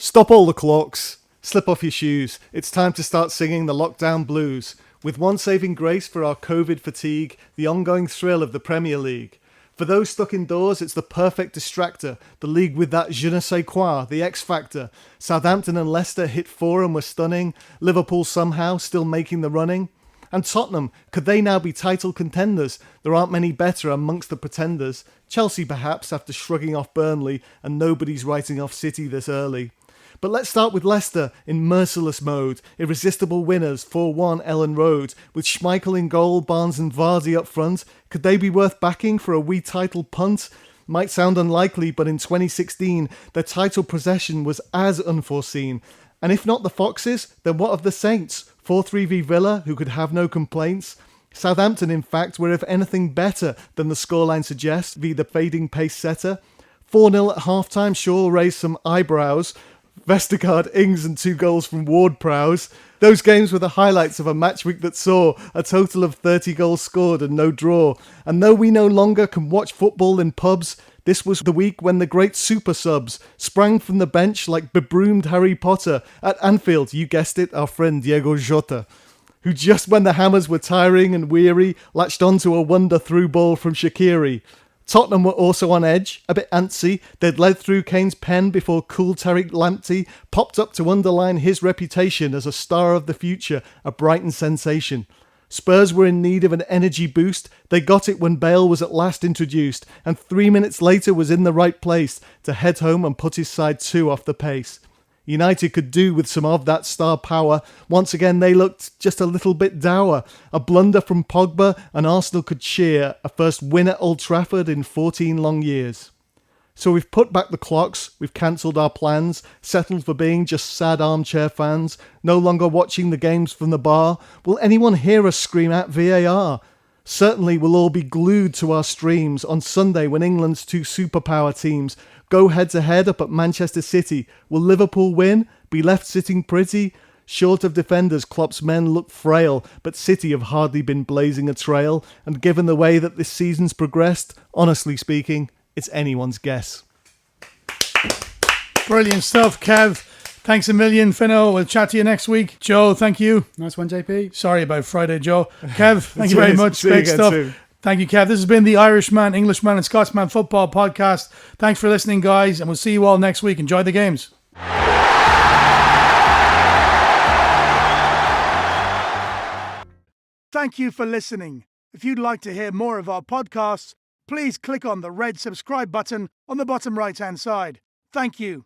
Stop all the clocks. Slip off your shoes. It's time to start singing the lockdown blues. With one saving grace for our COVID fatigue, the ongoing thrill of the Premier League. For those stuck indoors, it's the perfect distractor. The league with that je ne sais quoi, the X factor. Southampton and Leicester hit 4 and were stunning. Liverpool somehow still making the running. And Tottenham, could they now be title contenders? There aren't many better amongst the pretenders. Chelsea perhaps, after shrugging off Burnley, and nobody's writing off City this early. But let's start with Leicester in merciless mode. Irresistible winners, 4-1 Ellen Road. With Schmeichel in goal, Barnes and Vardy up front. Could they be worth backing for a wee title punt? Might sound unlikely, but in 2016, their title possession was as unforeseen. And if not the Foxes, then what of the Saints? 4-3 v Villa, who could have no complaints. Southampton, in fact, were if anything better than the scoreline suggests, via the fading pace setter. 4-0 at half-time sure raised some eyebrows. Vestergaard, Ings and 2 goals from Ward-Prowse. Those games were the highlights of a match week that saw a total of 30 goals scored and no draw. And though we no longer can watch football in pubs, this was the week when the great super subs sprang from the bench like bebroomed Harry Potter. At Anfield, you guessed it, our friend Diego Jota, who just when the hammers were tiring and weary, latched onto a wonder through ball from Shaqiri. Tottenham were also on edge, a bit antsy. They'd led through Kane's pen before cool Tariq Lamptey popped up to underline his reputation as a star of the future, a Brighton sensation. Spurs were in need of an energy boost. They got it when Bale was at last introduced, and 3 minutes later was in the right place to head home and put his side 2 off the pace. United could do with some of that star power. Once again, they looked just a little bit dour. A blunder from Pogba and Arsenal could cheer a first win at Old Trafford in 14 long years. So we've put back the clocks, we've cancelled our plans, settled for being just sad armchair fans, no longer watching the games from the bar. Will anyone hear us scream at VAR? Certainly we'll all be glued to our streams on Sunday when England's 2 superpower teams go head-to-head up at Manchester City. Will Liverpool win? Be left sitting pretty? Short of defenders, Klopp's men look frail, but City have hardly been blazing a trail, and given the way that this season's progressed, honestly speaking, it's anyone's guess. Brilliant stuff, Kev. Thanks a million, Finno. We'll chat to you next week. Joe, thank you. Nice one, JP. Sorry about Friday, Joe. Kev, thank you very much. Great stuff. Soon. Thank you, Kev. This has been the Irishman, Englishman and Scotsman Football Podcast. Thanks for listening, guys, and we'll see you all next week. Enjoy the games. Thank you for listening. If you'd like to hear more of our podcasts, please click on the red subscribe button on the bottom right-hand side. Thank you.